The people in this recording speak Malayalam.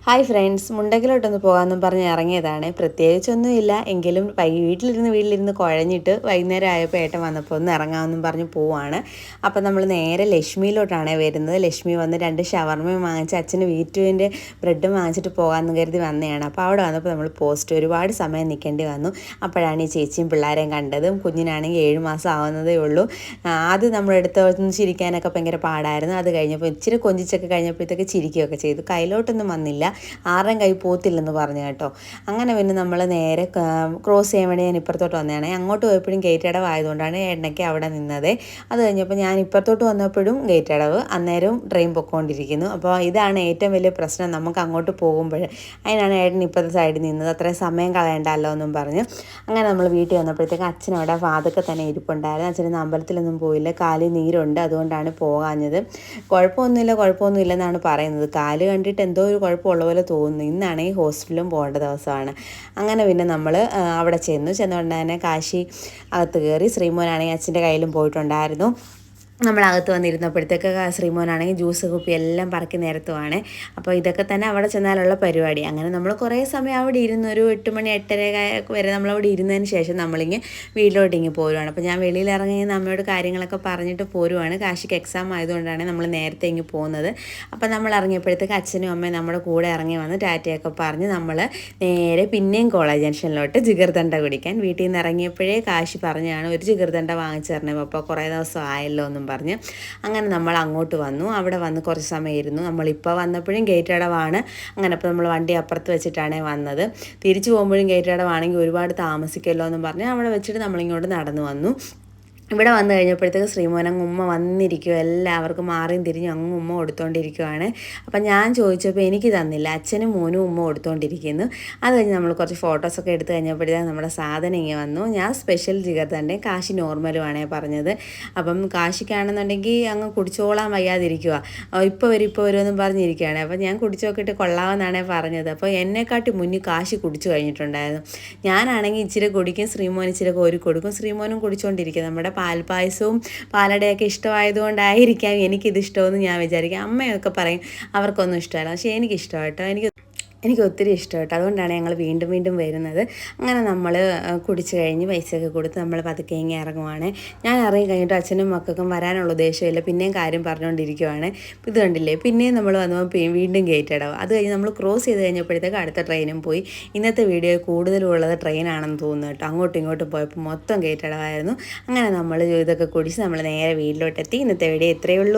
ഹായ് ഫ്രണ്ട്സ്, മുണ്ടക്കിലോട്ടൊന്ന് പോകാമെന്നും പറഞ്ഞ് ഇറങ്ങിയതാണ്. പ്രത്യേകിച്ചൊന്നുമില്ല, എങ്കിലും വീട്ടിലിരുന്ന് കുഴഞ്ഞിട്ട് വൈകുന്നേരം ആയപ്പോൾ ഏട്ടൻ വന്നപ്പോൾ ഒന്ന് ഇറങ്ങാമെന്നും പറഞ്ഞ് പോവാണ്. അപ്പോൾ നമ്മൾ നേരെ ലക്ഷ്മിയിലോട്ടാണ് വരുന്നത്. ലക്ഷ്മി വന്ന് 2 ഷവർമയും വാങ്ങിച്ച് അച്ഛന് വീറ്റുവിൻ്റെ ബ്രെഡും വാങ്ങിച്ചിട്ട് പോകാമെന്ന് കരുതി വന്നതാണ്. അപ്പോൾ അവിടെ വന്നപ്പോൾ നമ്മൾ ഒരുപാട് സമയം നിൽക്കേണ്ടി വന്നു. അപ്പോഴാണ് ഈ ചേച്ചിയും പിള്ളേരെയും കണ്ടതും. കുഞ്ഞിനാണെങ്കിൽ 7 മാസം ആവുന്നതേ ഉള്ളൂ. ആദ്യം നമ്മളെടുത്ത് ചിരിക്കാനൊക്കെ ഭയങ്കര പാടായിരുന്നു. അത് കഴിഞ്ഞപ്പോൾ ഇച്ചിരി കൊഞ്ചിച്ചൊക്കെ കഴിഞ്ഞപ്പോഴത്തേക്ക് ചിരിക്കുകയൊക്കെ ചെയ്തു. കയ്യിലോട്ടൊന്നും വന്നില്ല, ആരുടെയും കൈ പോത്തില്ലെന്ന് പറഞ്ഞു കേട്ടോ. അങ്ങനെ പിന്നെ നമ്മൾ നേരെ ക്രോസ് ചെയ്യാൻ വേണ്ടി ഞാൻ ഇപ്പുറത്തോട്ട് വന്നതാണ്. അങ്ങോട്ട് പോയപ്പോഴും ഗേറ്റ് അടവായതുകൊണ്ടാണ് എണ്ണയ്ക്ക് അവിടെ നിന്നത്. അത് കഴിഞ്ഞപ്പോൾ ഞാൻ ഇപ്പുറത്തോട്ട് വന്നപ്പോഴും ഗേറ്റ് അടവ്, അന്നേരവും ട്രെയിൻ പൊയ്ക്കൊണ്ടിരിക്കുന്നു. അപ്പോൾ ഇതാണ് ഏറ്റവും വലിയ പ്രശ്നം നമുക്ക് അങ്ങോട്ട് പോകുമ്പോൾ. അതിനാണ് ഏട്ടൻ ഇപ്പോഴത്തെ സൈഡിൽ നിന്നത്, അത്രയും സമയം കളയണ്ടല്ലോ എന്നും പറഞ്ഞ്. അങ്ങനെ നമ്മൾ വീട്ടിൽ വന്നപ്പോഴത്തേക്ക് അച്ഛനവിടെ വാതൊക്കെ തന്നെ ഇരിപ്പുണ്ടായിരുന്നു. അച്ഛനൊന്നും അമ്പലത്തിലൊന്നും പോയില്ല, കാലിൽ നീരുണ്ട്, അതുകൊണ്ടാണ് പോകാഞ്ഞത്. കുഴപ്പമൊന്നുമില്ലെന്നാണ് പറയുന്നത്. കാല് കണ്ടിട്ട് എന്തോ ഒരു കുഴപ്പമുള്ള പോലെ തോന്നുന്നു. ഇന്നാണെങ്കിൽ ഹോസ്പിറ്റലിലും പോകേണ്ട ദിവസമാണ്. അങ്ങനെ പിന്നെ നമ്മൾ അവിടെ ചെന്നുകൊണ്ട് തന്നെ കാശി അകത്ത് കയറി. ശ്രീമോനാണെങ്കിൽ അച്ഛൻ്റെ കയ്യിലും പോയിട്ടുണ്ടായിരുന്നു. നമ്മളകത്ത് വന്നിരുന്നപ്പോഴത്തേക്ക് ശ്രീമോനാണെങ്കിൽ ജ്യൂസ് കുപ്പി എല്ലാം പറക്കി നിരത്തുവാണ്. അപ്പോൾ ഇതൊക്കെ തന്നെ അവിടെ ചെന്നാലുള്ള പരിപാടി. അങ്ങനെ നമ്മൾ കുറേ സമയം അവിടെ ഇരുന്ന് ഒരു 8 മണി 8:30 വരെ നമ്മളവിടെ ഇരുന്നതിന് ശേഷം വീട്ടിലോട്ട് പോരുവാണ്. അപ്പോൾ ഞാൻ വെളിയിൽ ഇറങ്ങി അമ്മയോട് കാര്യങ്ങളൊക്കെ പറഞ്ഞിട്ട് പോരുവാണ്. കാശിക്ക് എക്സാം ആയതുകൊണ്ടാണ് നമ്മൾ നേരത്തെ പോകുന്നത്. അപ്പോൾ നമ്മൾ ഇറങ്ങിയപ്പോഴത്തേക്ക് അച്ഛനും അമ്മയും നമ്മുടെ കൂടെ ഇറങ്ങി വന്ന് ടാറ്റയൊക്കെ പറഞ്ഞ് നമ്മൾ നേരെ പിന്നെയും കോളേജ് ജംഗ്ഷനിലോട്ട് ജിഗർദണ്ഡ കുടിക്കാൻ. വീട്ടിൽ നിന്ന് ഇറങ്ങിയപ്പോഴേ കാശി പറഞ്ഞാണ് ഒരു ജിഗർദണ്ഡ വാങ്ങിച്ചു തരണേ, അപ്പോൾ കുറേ ദിവസം ആയല്ലോ എന്നും പറഞ്ഞ്. അങ്ങനെ നമ്മൾ അങ്ങോട്ട് വന്നു. അവിടെ വന്ന് കുറച്ച് സമയം ഇരുന്നു. നമ്മളിപ്പോൾ വന്നപ്പോഴും ഗേറ്റ് അടവാണ്. അങ്ങനെ അപ്പോൾ നമ്മൾ വണ്ടി അപ്പുറത്ത് വെച്ചിട്ടാണ് വന്നത്. തിരിച്ചു പോകുമ്പോഴും ഗേറ്റ് അടവാണെങ്കിൽ ഒരുപാട് താമസിക്കുമല്ലോ എന്നും പറഞ്ഞ് അവിടെ വെച്ചിട്ട് നമ്മളിങ്ങോട്ട് നടന്നു വന്നു. ഇവിടെ വന്നു കഴിഞ്ഞപ്പോഴത്തേക്ക് ശ്രീമോനങ്ങ് ഉമ്മ വന്നിരിക്കുക, എല്ലാവർക്കും മാറിയും തിരിഞ്ഞും അങ്ങ് ഉമ്മ കൊടുത്തോണ്ടിരിക്കുവാണ്. അപ്പം ഞാൻ ചോദിച്ചപ്പോൾ എനിക്ക് തന്നില്ല, അച്ഛനും മോനും ഉമ്മ കൊടുത്തോണ്ടിരിക്കുന്നു. അത് കഴിഞ്ഞ് നമ്മൾ കുറച്ച് ഫോട്ടോസൊക്കെ എടുത്ത് കഴിഞ്ഞപ്പോഴത്തേക്ക് നമ്മുടെ സാധനം ഇങ്ങനെ വന്നു. ഞാൻ സ്പെഷ്യൽ ജിഗർദണ്ഡയും കാശി നോർമലുമാണേ പറഞ്ഞത്. അപ്പം കാശിക്കാണെന്നുണ്ടെങ്കിൽ അങ്ങ് കുടിച്ചോളാൻ വയ്യാതിരിക്കുക, ഇപ്പോൾ വരുമെന്നും പറഞ്ഞിരിക്കുകയാണ്. അപ്പം ഞാൻ കുടിച്ചു നോക്കിയിട്ട് കൊള്ളാമെന്നാണേ പറഞ്ഞത്. അപ്പോൾ എന്നെക്കാട്ടി മുന്നിൽ കാശി കുടിച്ചു കഴിഞ്ഞിട്ടുണ്ടായിരുന്നു. ഞാനാണെങ്കിൽ ഇച്ചിരി കുടിക്കും, ശ്രീമോൻ ഇച്ചിരി കോരി കൊടുക്കും. ശ്രീമോനും കുടിച്ചുകൊണ്ടിരിക്കും. നമ്മുടെ പാൽപ്പായസവും പാലടയൊക്കെ ഇഷ്ടമായതുകൊണ്ടായിരിക്കാം എനിക്കിത് ഇഷ്ടമെന്ന് ഞാൻ വിചാരിക്കാം. അമ്മയൊക്കെ പറയും അവർക്കൊന്നും ഇഷ്ടമല്ല, പക്ഷേ എനിക്കിഷ്ടമായിട്ടോ, എനിക്ക് ഒത്തിരി ഇഷ്ടമായിട്ടോ. അതുകൊണ്ടാണ് ഞങ്ങൾ വീണ്ടും വീണ്ടും വരുന്നത്. അങ്ങനെ നമ്മൾ കുടിച്ച് കഴിഞ്ഞ് പൈസയൊക്കെ കൊടുത്ത് നമ്മൾ പതുക്കെ ഇങ്ങനെ ഇറങ്ങുവാണ്. ഞാൻ ഇറങ്ങി കഴിഞ്ഞിട്ട് അച്ഛനും മക്കൾക്കും വരാനുള്ള ഉദ്ദേശമില്ല, പിന്നെയും കാര്യം പറഞ്ഞുകൊണ്ടിരിക്കുവാണ്. ഇത് കണ്ടില്ലേ, പിന്നെയും നമ്മൾ വന്നപ്പോൾ വീണ്ടും ഗേറ്റ് അടവ്. അത് കഴിഞ്ഞ് നമ്മൾ ക്രോസ് ചെയ്ത് കഴിഞ്ഞപ്പോഴത്തേക്ക് അടുത്ത ട്രെയിനും പോയി. ഇന്നത്തെ വീഡിയോ കൂടുതലുള്ളത് ട്രെയിനാണെന്ന് തോന്നുന്നു കേട്ടോ. അങ്ങോട്ടും ഇങ്ങോട്ടും പോയപ്പോൾ മൊത്തം ഗേറ്റ് അടവായിരുന്നു. അങ്ങനെ നമ്മൾ ഇതൊക്കെ കുടിച്ച് നമ്മൾ നേരെ വീട്ടിലോട്ടെത്തി. ഇന്നത്തെ വീഡിയോ ഇത്രയേ ഉള്ളൂ.